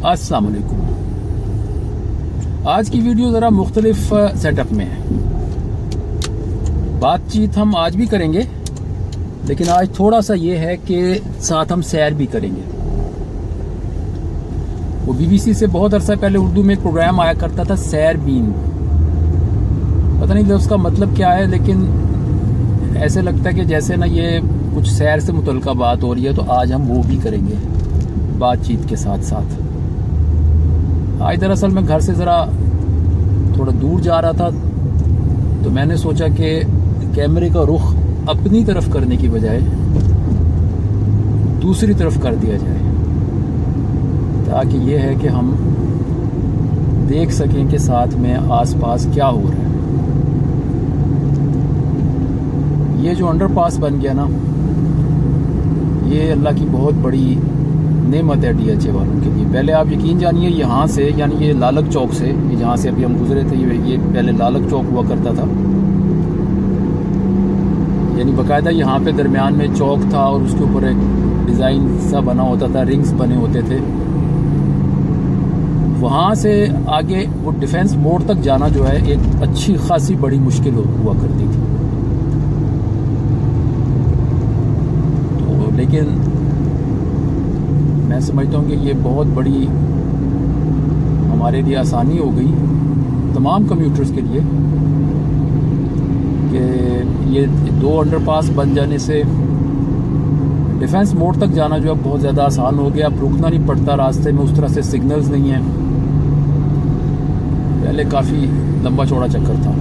अस्सलाम वालेकुम। आज की वीडियो ज़रा मुख्तलिफ सेटअप में है। बातचीत हम आज भी करेंगे, लेकिन आज थोड़ा सा ये है कि साथ हम सैर भी करेंगे। वो बीबीसी से बहुत अरसा पहले उर्दू में एक प्रोग्राम आया करता था, सैर बीन। पता नहीं उसका मतलब क्या है, लेकिन ऐसे लगता है कि जैसे ना ये कुछ सैर से मुतल्लिका बात हो रही है, तो आज हम वो भी करेंगे बातचीत के साथ साथ। आज दरअसल मैं घर से ज़रा थोड़ा दूर जा रहा था, तो मैंने सोचा कि कैमरे का रुख अपनी तरफ करने की बजाय दूसरी तरफ कर दिया जाए, ताकि ये है कि हम देख सकें कि साथ में आसपास क्या हो रहा है। ये जो अंडरपास बन गया ना, ये अल्लाह की बहुत बड़ी नेमत है DHA वालों के लिए। पहले आप यकीन जानिए, यहाँ से यानी ये लालक चौक से, ये जहाँ से अभी हम गुजरे थे, ये पहले लालक चौक हुआ करता था। यानी बाकायदा यहाँ पे दरमियान में चौक था और उसके ऊपर एक डिज़ाइन सा बना होता था, रिंग्स बने होते थे। वहाँ से आगे वो डिफेंस मोड़ तक जाना जो है, एक अच्छी खासी बड़ी मुश्किल हुआ करती थी। तो लेकिन मैं समझता हूँ कि ये बहुत बड़ी हमारे लिए आसानी हो गई, तमाम कम्यूटर्स के लिए, कि ये 2 अंडरपास बन जाने से डिफेंस मोड़ तक जाना जो है बहुत ज़्यादा आसान हो गया। अब रुकना नहीं पड़ता रास्ते में, उस तरह से सिग्नल्स नहीं हैं। पहले काफ़ी लंबा चौड़ा चक्कर था।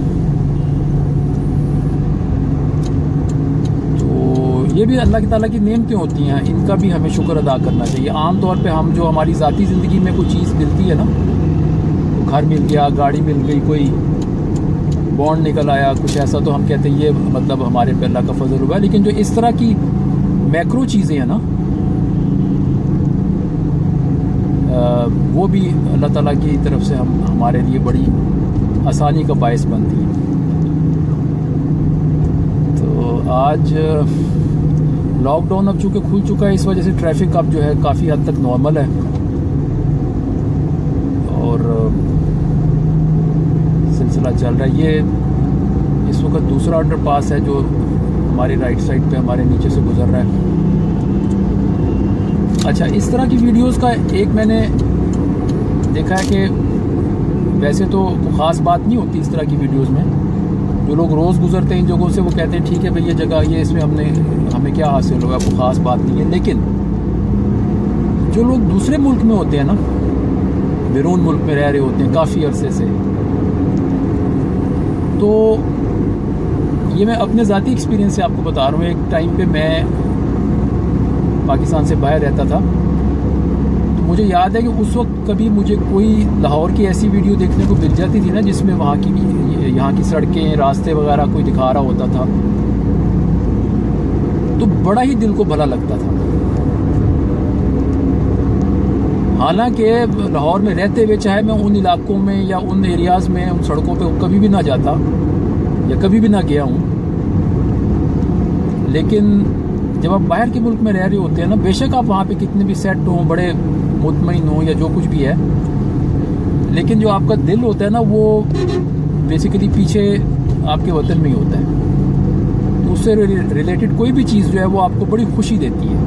ये भी अल्लाह की ताला की नेमतें होती हैं, इनका भी हमें शुक्र अदा करना चाहिए। आम तौर पे हम जो हमारी ज़ाती ज़िंदगी में कोई चीज़ मिलती है ना, घर मिल गया, गाड़ी मिल गई, कोई बॉन्ड निकल आया, कुछ ऐसा, तो हम कहते हैं ये मतलब हमारे पे अल्लाह का फजल हुआ। लेकिन जो इस तरह की मैक्रो चीज़ें हैं ना, वो भी अल्लाह ताला की तरफ से हमारे लिए बड़ी आसानी का बायस बनती है। तो आज लॉकडाउन अब चूँकि खुल चुका है, इस वजह से ट्रैफिक अब जो है काफ़ी हद तक नॉर्मल है, और सिलसिला चल रहा है। ये इस वक्त दूसरा अंडरपास है जो हमारी राइट साइड पे हमारे नीचे से गुजर रहा है। अच्छा, इस तरह की वीडियोस का एक मैंने देखा है कि वैसे तो ख़ास बात नहीं होती इस तरह की वीडियोस में। जो लोग रोज़ गुजरते हैं इन जगहों से, वो कहते हैं ठीक है भाई ये जगह, ये इसमें हमें क्या हासिल होगा, कोई ख़ास बात नहीं है। लेकिन जो लोग दूसरे मुल्क में होते हैं ना, बैरून मुल्क में रह रहे होते हैं काफ़ी अरसे से, तो ये मैं अपने ज़ाती एक्सपीरियंस से आपको बता रहा हूँ। एक टाइम पे मैं पाकिस्तान से बाहर रहता था, तो मुझे याद है कि उस वक्त कभी मुझे कोई लाहौर की ऐसी वीडियो देखने को मिल जाती थी ना, जिसमें यहाँ की सड़कें, रास्ते वगैरह कोई दिखा रहा होता था, तो बड़ा ही दिल को भला लगता था। हालांकि लाहौर में रहते हुए, चाहे मैं उन इलाकों में या उन एरियाज़ में, उन सड़कों पे कभी भी ना जाता या कभी भी ना गया हूँ, लेकिन जब आप बाहर के मुल्क में रह रहे होते हैं ना, बेशक आप वहाँ पे कितने भी सेट हों, बड़े मुतमईन हों या जो कुछ भी है, लेकिन जो आपका दिल होता है ना, वो बेसिकली पीछे आपके वतन में ही होता है। तो उससे रिलेटेड कोई भी चीज़ जो है वो आपको बड़ी खुशी देती है।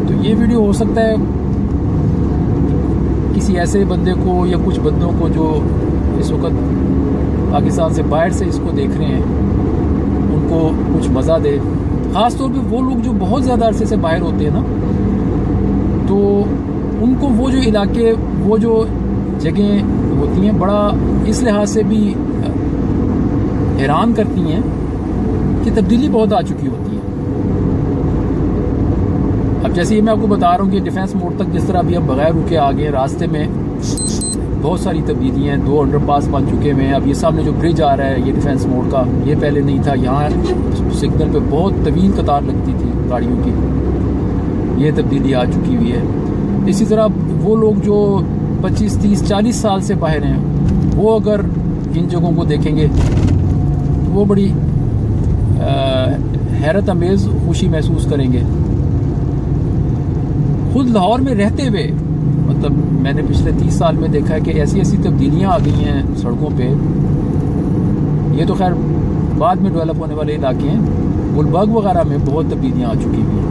तो ये वीडियो हो सकता है किसी ऐसे बंदे को या कुछ बंदों को जो इस वक्त पाकिस्तान से बाहर से इसको देख रहे हैं, उनको कुछ मज़ा दे। ख़ास तौर पे वो लोग जो बहुत ज़्यादा अरसे से बाहर होते हैं ना, तो उनको वो जो इलाके, वो जो जगह होती हैं, बड़ा इस लिहाज से भी हैरान करती हैं कि तब्दीली बहुत आ चुकी होती है। अब जैसे ये मैं आपको बता रहा हूँ कि डिफेंस मोड़ तक जिस तरह अभी हम बगैर रुके आ गए, रास्ते में बहुत सारी तब्दीलियाँ हैं, 2 अंडरपास बन चुके हैं। अब ये सामने जो ब्रिज आ रहा है, ये डिफेंस मोड़ का, ये पहले नहीं था। यहाँ सिग्नल पे बहुत तवील कतार लगती थी गाड़ियों की, ये तब्दीली आ चुकी हुई है। इसी तरह वो लोग जो 25, 30, 40 साल से बाहर हैं, वो अगर इन जगहों को देखेंगे तो वो बड़ी हैरत अमेज़ खुशी महसूस करेंगे। खुद लाहौर में रहते हुए मतलब मैंने पिछले 30 साल में देखा है कि ऐसी ऐसी तब्दीलियाँ आ गई हैं सड़कों पे। ये तो खैर बाद में डेवलप होने वाले इलाके हैं, गुलबर्ग वगैरह में बहुत तब्दीलियाँ आ चुकी हुई हैं।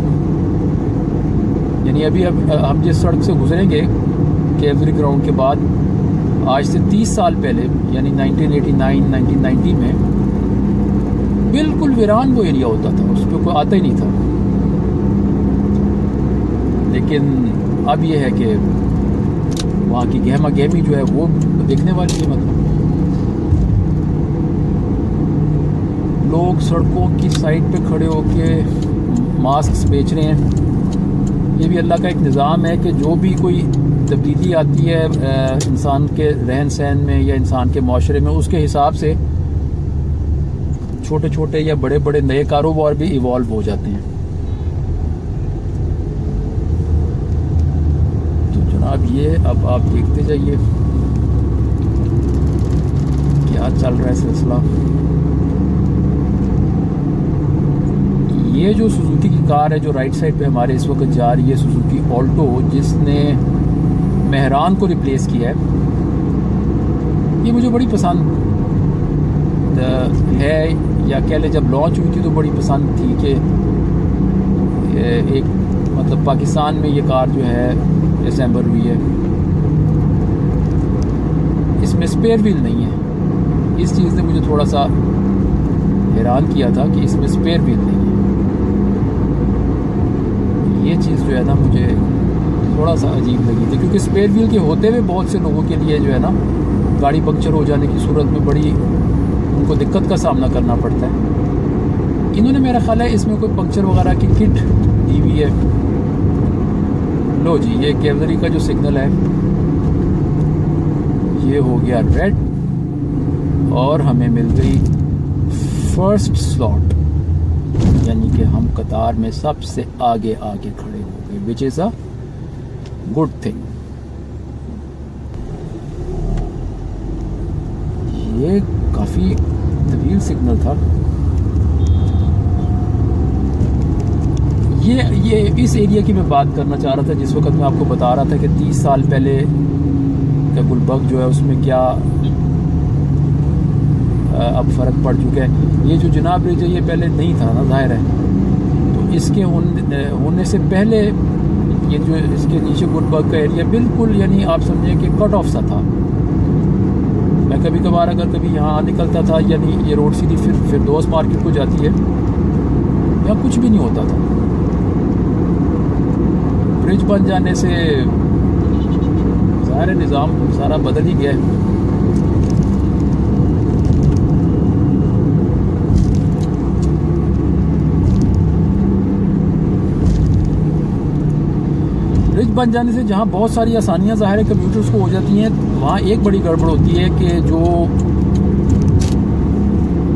यानी अभी अब हम जिस सड़क से गुजरेंगे केवरी ग्राउंड के बाद, आज से 30 साल पहले यानी 1989 1990 में बिल्कुल वीरान वो एरिया होता था, उस पर कोई आता ही नहीं था। लेकिन अब ये है कि वहाँ की गहमा गहमी जो है वो देखने वाली है। मतलब लोग सड़कों की साइड पे खड़े होके मास्क बेच रहे हैं। ये भी अल्लाह का एक निज़ाम है कि जो भी कोई तब्दीली आती है इंसान के रहन सहन में या इंसान के माशरे में, उसके हिसाब से छोटे छोटे या बड़े बड़े नए कारोबार भी इवॉल्व हो जाते हैं। तो जनाब ये अब आप देखते जाइए क्या चल रहा है सिलसिला। ये जो सुजुकी की कार है जो राइट साइड पे हमारे इस वक्त जा रही है, सुजुकी ऑल्टो, जिसने मेहरान को रिप्लेस किया है, ये मुझे बड़ी पसंद है, या कह ले जब लॉन्च हुई थी तो बड़ी पसंद थी कि एक मतलब पाकिस्तान में ये कार जो है असेंबल हुई है। इसमें स्पेयर व्हील नहीं है, इस चीज़ ने मुझे थोड़ा सा हैरान किया था कि इसमें स्पेयर व्हील नहीं है। ये चीज़ जो है ना मुझे थोड़ा सा अजीब लगी थी, क्योंकि स्पेयर व्हील के होते हुए बहुत से लोगों के लिए जो है ना गाड़ी पंक्चर हो जाने की सूरत में बड़ी उनको दिक्कत का सामना करना पड़ता है। इन्होंने मेरा ख्याल है इसमें कोई पंक्चर वगैरह की किट दी हुई है। लो जी, ये कैवलरी का जो सिग्नल है ये हो गया रेड और हमें मिल गई फर्स्ट स्लॉट, यानी कि हम कतार में सबसे आगे आगे खड़े हो गए, which is a good thing. ये काफ़ी तवील सिग्नल था। ये इस एरिया की मैं बात करना चाह रहा था जिस वक्त मैं आपको बता रहा था कि 30 साल पहले का गुलबर्ग जो है उसमें क्या अब फ़र्क पड़ चुका है। ये जो जनाब ब्रिज है ये पहले नहीं था ना, ज़ाहिर है, तो इसके होने से पहले ये जो इसके नीचे गुलबर्ग का एरिया बिल्कुल यानी आप समझें कि कट ऑफ सा था। मैं कभी कभार अगर कभी यहाँ निकलता था, यानी ये रोड सीधी फिर दोस्त मार्केट को जाती है, यहाँ कुछ भी नहीं होता था। ब्रिज बन जाने से सारे निज़ाम सारा बदल ही गया है। ब्रिज बन जाने से जहाँ बहुत सारी आसानियाँ ज़ाहिर है कम्यूटर्स को हो जाती हैं, वहाँ एक बड़ी गड़बड़ होती है कि जो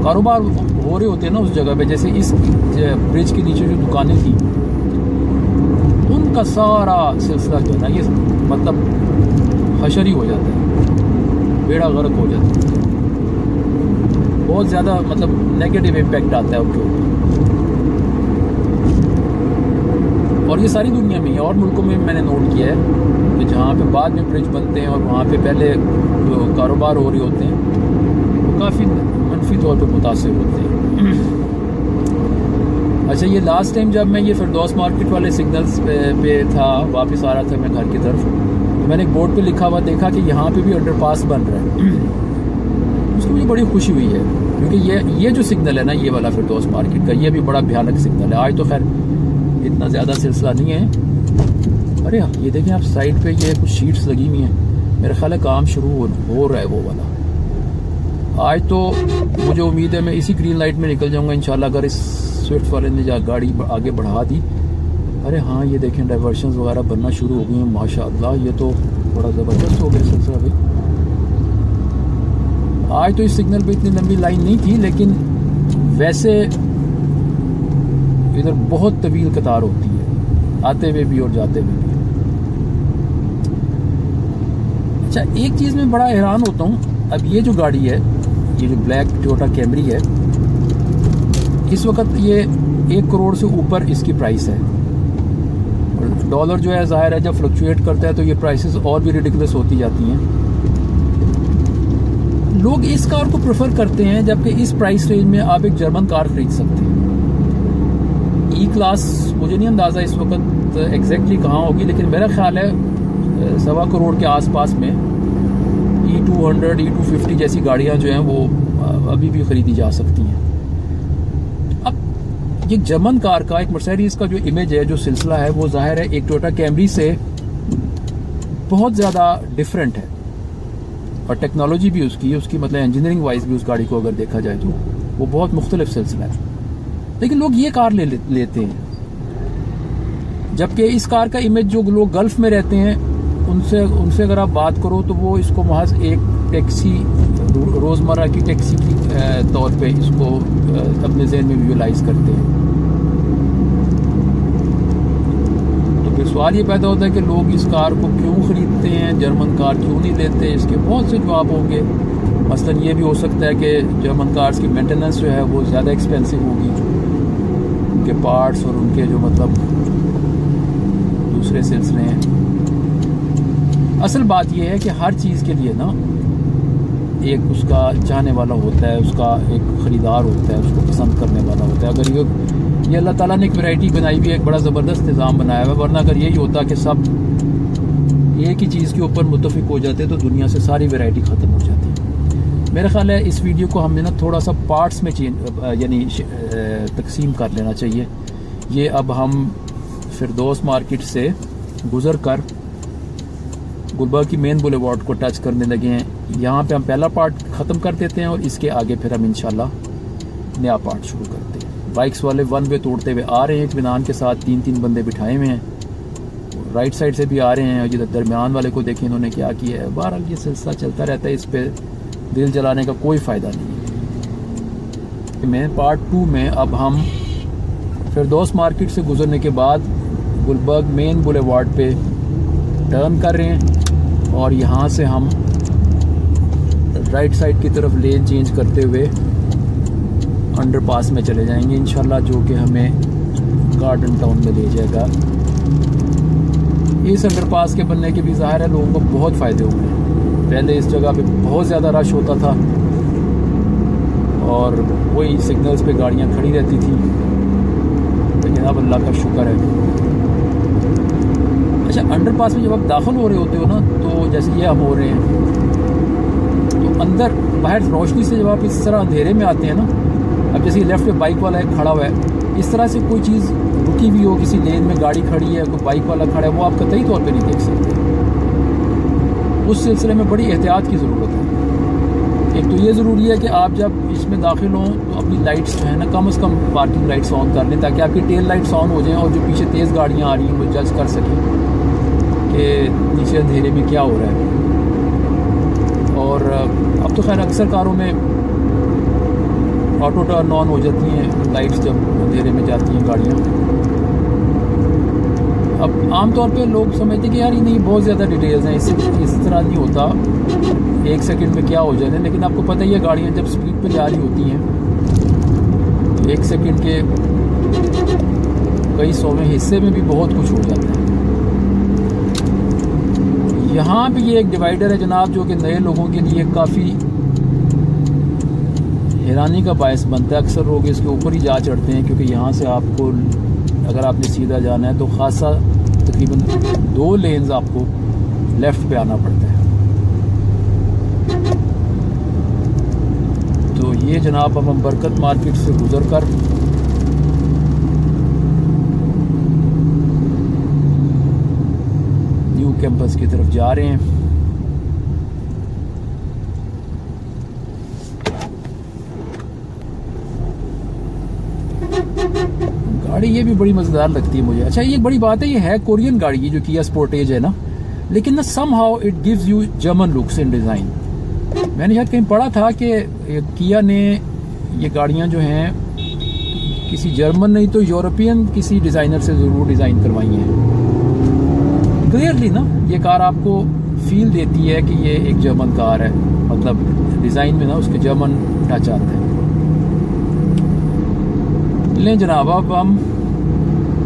कारोबार हो रहे होते हैं ना उस जगह पे, जैसे इस ब्रिज के नीचे जो दुकानें थी उनका सारा सिलसिला जो है ना ये मतलब हशर ही हो जाता है, बेड़ा गर्क हो जाता है, बहुत ज़्यादा मतलब नेगेटिव इम्पैक्ट आता है उसके ऊपर। और ये सारी दुनिया में और मुल्कों में मैंने नोट किया है कि जहाँ पे बाद में ब्रिज बनते हैं और वहाँ पे पहले जो कारोबार हो रहे होते हैं वो काफ़ी मनफी तौर पे मुतासिर होते हैं। अच्छा, ये लास्ट टाइम जब मैं ये फिरदौस मार्केट वाले सिग्नल्स पे था, वापस आ रहा था मैं घर की तरफ, तो मैंने एक बोर्ड पे लिखा हुआ देखा कि यहाँ पे भी अंडरपास बन रहा है। उसकी मुझे बड़ी खुशी हुई है, क्योंकि ये जो सिग्नल है ना ये वाला फिरदौस मार्केट का, ये भी बड़ा भयानक सिग्नल है। आज तो खैर इतना ज़्यादा सिलसिला नहीं है। अरे ये देखें आप साइड पे ये कुछ शीट्स लगी हुई हैं, मेरा ख्याल है काम शुरू हो रहा है वो वाला। आज तो मुझे उम्मीद है मैं इसी ग्रीन लाइट में निकल जाऊंगा इंशाल्लाह, अगर इस स्विफ्ट वाले ने गाड़ी आगे बढ़ा दी। अरे हाँ, ये देखें डाइवर्शंस वगैरह बनना शुरू हो गई हैं माशाअल्लाह, ये तो बड़ा ज़बरदस्त हो गया सिलसिला भाई। आज तो इस सिग्नल पे इतनी लंबी लाइन नहीं थी, लेकिन वैसे इधर बहुत तवील कतार होती है, आते हुए भी और जाते हुए भी। अच्छा, एक चीज़ में बड़ा हैरान होता हूँ, अब ये जो गाड़ी है, ये जो ब्लैक टोयोटा कैमरी है, इस वक्त ये 1 करोड़ से ऊपर इसकी प्राइस है। और डॉलर जो है ज़ाहिर है जब फ्लक्चुएट करता है तो ये प्राइसेस और भी रिडिकुलस होती जाती हैं। लोग इस कार को प्रेफर करते हैं, जबकि इस प्राइस रेंज में आप एक जर्मन कार खरीद सकते हैं। ई क्लास मुझे नहीं अंदाज़ा इस वक्त एग्जैक्टली कहाँ होगी, लेकिन मेरा ख्याल है 1.25 करोड़ के आसपास में E200 E250 जैसी गाड़ियाँ जो हैं वो अभी भी ख़रीदी जा सकती हैं। अब ये जर्मन कार का, एक मर्सिडीज़ का जो इमेज है, जो सिलसिला है, वो ज़ाहिर है एक टोयोटा कैमरी से बहुत ज़्यादा डिफरेंट है, और टेक्नोलॉजी भी उसकी मतलब इंजीनियरिंग वाइज भी उस गाड़ी को अगर देखा जाए तो वो बहुत मुख्तलिफ सिलसिला है। लेकिन लोग ये कार लेते हैं, जबकि इस कार का इमेज जो लोग गल्फ में रहते हैं उनसे अगर आप बात करो तो वो इसको महज एक टैक्सी, रोज़मर्रा की टैक्सी की तौर पे इसको अपने जहन में विजुअलाइज करते हैं। तो फिर सवाल ये पैदा होता है कि लोग इस कार को क्यों ख़रीदते हैं, जर्मन कार क्यों नहीं लेते। इसके बहुत से जवाब होंगे। मसलन ये भी हो सकता है कि जर्मन कार्स की मेंटेनेंस जो है वो ज़्यादा एक्सपेंसिव होगी, उनके पार्ट्स और उनके जो मतलब दूसरे सिलसिले हैं। असल बात यह है कि हर चीज़ के लिए ना एक उसका चाहने वाला होता है, उसका एक ख़रीदार होता है, उसको पसंद करने वाला होता है। अगर ये अल्लाह ताला ने एक वैरायटी बनाई हुई है, एक बड़ा ज़बरदस्त निज़ाम बनाया हुआ है, वरना अगर यही होता कि सब एक ही चीज़ के ऊपर मुत्तफ़िक हो जाते तो दुनिया से सारी वैरायटी ख़त्म हो जाती। मेरा ख़्याल है इस वीडियो को हमने ना थोड़ा सा पार्ट्स में यानी तकसीम कर लेना चाहिए। ये अब हम फिरदौस मार्केट से गुज़र कर गुलबर्ग की मेन बुलेवार्ड को टच करने लगे हैं। यहाँ पे हम पहला पार्ट ख़त्म कर देते हैं और इसके आगे फिर हम इंशाल्लाह नया पार्ट शुरू करते हैं। बाइक्स वाले वन वे तोड़ते हुए आ रहे हैं, इत्मीनान के साथ 3-3 बंदे बिठाए हुए हैं, राइट साइड से भी आ रहे हैं, और जिधर दरमियान वाले को देखें इन्होंने क्या किया है। बहरहाल ये सिलसिला चलता रहता है, इस पर दिल जलाने का कोई फ़ायदा नहीं है। पार्ट 2 में अब हम फिरदौस मार्केट से गुजरने के बाद गुलबर्ग मेन बुलेवार्ड पे टर्न कर रहे हैं, और यहाँ से हम राइट साइड की तरफ लेन चेंज करते हुए अंडरपास में चले जाएंगे इंशाल्लाह, जो कि हमें गार्डन टाउन में ले जाएगा। इस अंडरपास के बनने के भी ज़ाहिर है लोगों को बहुत फ़ायदे हुए हैं। पहले इस जगह पे बहुत ज़्यादा रश होता था और वही सिग्नल्स पे गाड़ियाँ खड़ी रहती थी, लेकिन अब अल्लाह का शुक्र है। अच्छा, अंडरपास में जब आप दाखिल हो रहे होते हो ना, तो जैसे ये हम हो रहे हैं, तो अंदर बाहर रोशनी से जब आप इस तरह अंधेरे में आते हैं ना, अब जैसे लेफ्ट पे बाइक वाला एक खड़ा हुआ है, इस तरह से कोई चीज़ रुकी हुई हो, किसी लेन में गाड़ी खड़ी है, कोई बाइक वाला खड़ा है, वो आप कतई तौर पे नहीं देख सकते। उस सिलसिले में बड़ी एहतियात की ज़रूरत है। एक तो ये ज़रूरी है कि आप जब इसमें दाखिल हों तो अपनी लाइट्स जो है ना कम से कम पार्किंग लाइट्स ऑन कर लें, ताकि आपकी टेल लाइट्स ऑन हो जाएं और जो पीछे तेज़ गाड़ियाँ आ रही हैं वो जज कर सकें कि नीचे अंधेरे में क्या हो रहा है। और अब तो खैर अक्सर कारों में ऑटो टर्न ऑन हो जाती हैं लाइट्स जब अंधेरे में जाती हैं गाड़ियाँ। अब आमतौर पे लोग समझते कि यार ये नहीं बहुत ज़्यादा डिटेल्स हैं, इस तरह नहीं होता, 1 सेकंड में क्या हो जाता है। लेकिन आपको पता ही है गाड़ियाँ जब स्पीड पे जा रही होती हैं 1 सेकंड के कई 100वें हिस्से में भी बहुत कुछ हो जाता है। यहाँ पे ये एक डिवाइडर है जनाब, जो कि नए लोगों के लिए काफ़ी हैरानी का बायस बनता है। अक्सर लोग इसके ऊपर ही जा चढ़ते हैं, क्योंकि यहाँ से आपको अगर आपने सीधा जाना है तो खासा तकरीबन 2 लेन्स आपको लेफ़्ट पे आना पड़ता है। तो ये जनाब अब हम बरकत मार्केट से गुजर कर न्यू कैंपस की तरफ जा रहे हैं। गाड़ी ये भी बड़ी मज़ेदार लगती है मुझे। अच्छा, ये बड़ी बात है, ये है कोरियन गाड़ी, ये जो किया स्पोर्टेज है ना, लेकिन ना somehow it gives you German looks in design. मैंने शायद कहीं पढ़ा था कि किया ने ये गाड़ियाँ जो हैं किसी जर्मन नहीं तो यूरोपियन किसी डिज़ाइनर से ज़रूर डिज़ाइन करवाई हैं। क्लियरली ना ये कार आपको फील देती है कि ये एक जर्मन कार है, मतलब डिज़ाइन में ना उसके जर्मन टच आता है। लें जनाब, अब हम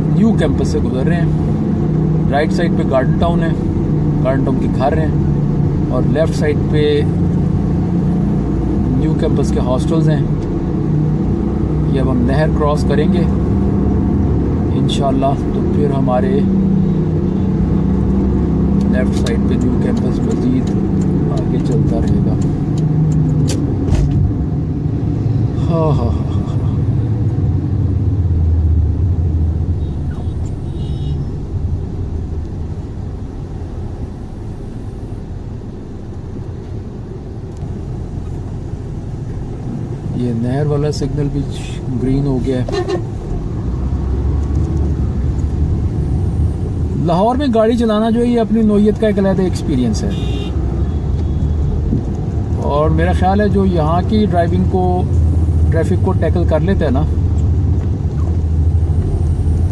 न्यू कैंपस से गुजर रहे हैं। राइट साइड पे गार्डन टाउन है, गार्डन टाउन के घर हैं, और लेफ़्ट साइड पे न्यू कैंपस के हॉस्टल्स हैं। ये अब हम नहर क्रॉस करेंगे इंशाल्लाह, तो फिर हमारे लेफ़्ट साइड पे न्यू कैंपस मज़ीद आगे चलता रहेगा। हाँ हाँ हाँ, ये नहर वाला सिग्नल भी ग्रीन हो गया है। लाहौर में गाड़ी चलाना जो है ये अपनी नौयत का एक अलग एक्सपीरियंस है, और मेरा ख्याल है जो यहाँ की ड्राइविंग को, ट्रैफिक को टैकल कर लेता है ना,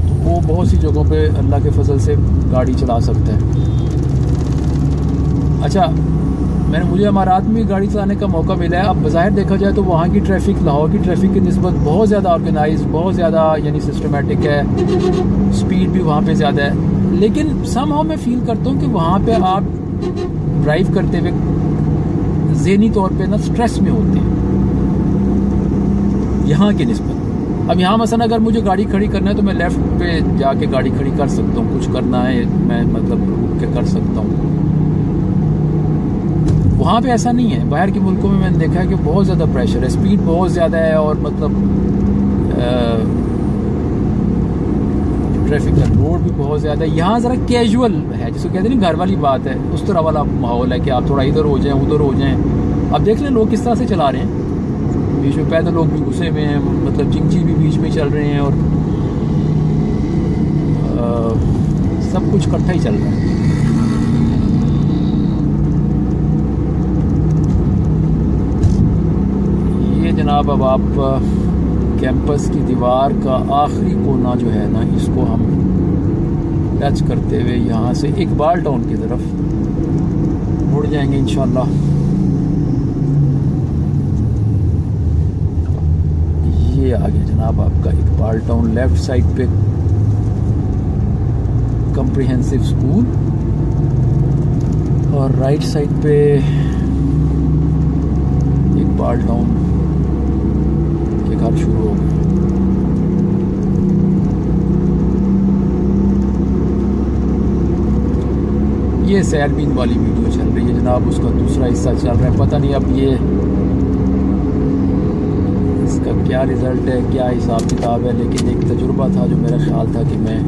तो वो बहुत सी जगहों पे अल्लाह के फजल से गाड़ी चला सकता है। अच्छा, मुझे अमारात में गाड़ी चलाने का मौका मिला है। अब बज़ाहिर देखा जाए तो वहाँ की ट्रैफिक लाहौर की ट्रैफिक की निस्बत बहुत ज़्यादा ऑर्गेनाइज, बहुत ज़्यादा यानी सिस्टमेटिक है, स्पीड भी वहाँ पे ज़्यादा है। लेकिन समहाउ मैं फील करता हूँ कि वहाँ पे आप ड्राइव करते हुए ज़हनी तौर पे ना स्ट्रेस में होते हैं यहाँ की निस्बत। अब यहाँ मसलन अगर मुझे गाड़ी खड़ी करना है तो मैं लेफ़्ट पे जाके गाड़ी खड़ी कर सकता हूँ, कुछ करना है मैं मतलब रुक के कर सकता हूँ। वहाँ पे ऐसा नहीं है। बाहर के मुल्कों में मैंने देखा है कि बहुत ज़्यादा प्रेशर है, स्पीड बहुत ज़्यादा है, और मतलब ट्रैफिक का लोड भी बहुत ज़्यादा है। यहाँ ज़रा कैजुअल है, जिसको कहते हैं ना घर वाली बात है, उस तरह वाला माहौल है कि आप थोड़ा इधर हो जाएं उधर हो जाएं। अब देख लें लोग किस तरह से चला रहे हैं, बीच में पैदल लोग भी घुसे हुए हैं, मतलब चिंची भी बीच में चल रहे हैं, और सब कुछ इकट्ठा ही चल रहा है। जनाब अब आप कैंपस की दीवार का आखिरी कोना जो है ना, इसको हम टच करते हुए यहाँ से इकबाल टाउन की तरफ मुड़ जाएंगे इंशाल्लाह। ये आ गया जनाब आपका इकबाल टाउन। लेफ्ट साइड पे कॉम्प्रिहेंसिव स्कूल, और राइट साइड पे इकबाल टाउन घर शुरू हो गया। ये सैरबीन वाली वीडियो चल रही है जनाब, उसका दूसरा हिस्सा चल रहा है। पता नहीं अब ये इसका क्या रिज़ल्ट है, क्या हिसाब किताब है, लेकिन एक तजुर्बा था जो मेरा ख्याल था कि मैं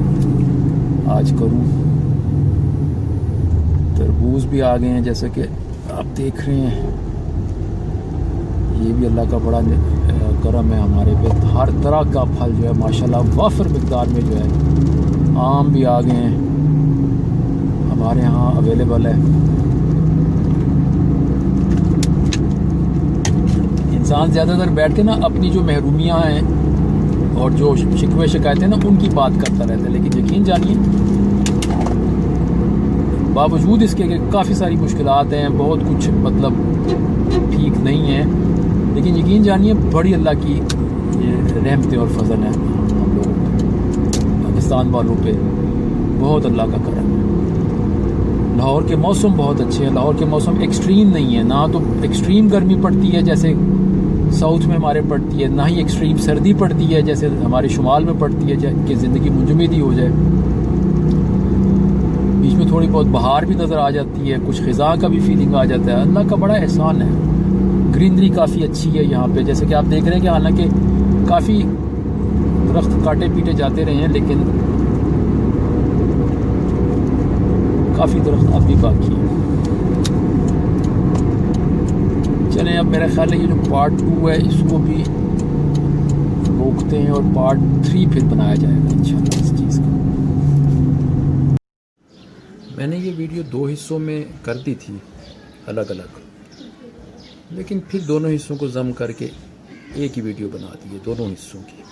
आज करूं। तरबूज भी आ गए हैं जैसे कि आप देख रहे हैं। ये भी अल्लाह का बड़ा करम है हमारे पे, हर तरह का फल जो है माशाल्लाह वाफर मिकदार में जो है। आम भी आ गए हैं हमारे यहाँ अवेलेबल है। इंसान ज़्यादातर बैठ के ना अपनी जो महरूमियाँ हैं और जो शिकवे शिकायतें ना उनकी बात करता रहता है, लेकिन यकीन जानिए बावजूद इसके कि काफ़ी सारी मुश्किलात हैं, बहुत कुछ मतलब ठीक नहीं है, लेकिन यकीन जानिए बड़ी अल्लाह की रहमतें और फजल है हम लोगों पे, पाकिस्तान वालों पे बहुत अल्लाह का करम है। लाहौर के मौसम बहुत अच्छे हैं। लाहौर के मौसम एक्सट्रीम नहीं है, ना तो एक्सट्रीम गर्मी पड़ती है जैसे साउथ में हमारे पड़ती है, ना ही एक्सट्रीम सर्दी पड़ती है जैसे हमारे शुमाल में पड़ती है कि ज़िंदगी मुंजमदी हो जाए। बीच में थोड़ी बहुत बहार भी नज़र आ जाती है, कुछ ख़िज़ा का भी फीलिंग आ जाता है। अल्लाह का बड़ा एहसान है। ग्रीनरी काफ़ी अच्छी है यहाँ पे, जैसे कि आप देख रहे हैं कि हालांकि काफ़ी दरख्त काटे पीटे जाते रहे हैं, लेकिन काफ़ी दरख्त अब भी बाकी है। चलें, अब मेरा ख्याल है ये जो पार्ट 2 है इसको भी रोकते हैं और पार्ट 3 फिर बनाया जाएगा इंशाल्लाह इस चीज़ का। मैंने ये वीडियो 2 हिस्सों में कर दी थी अलग अलग, लेकिन फिर दोनों हिस्सों को जम करके एक ही वीडियो बना दी है दोनों हिस्सों की।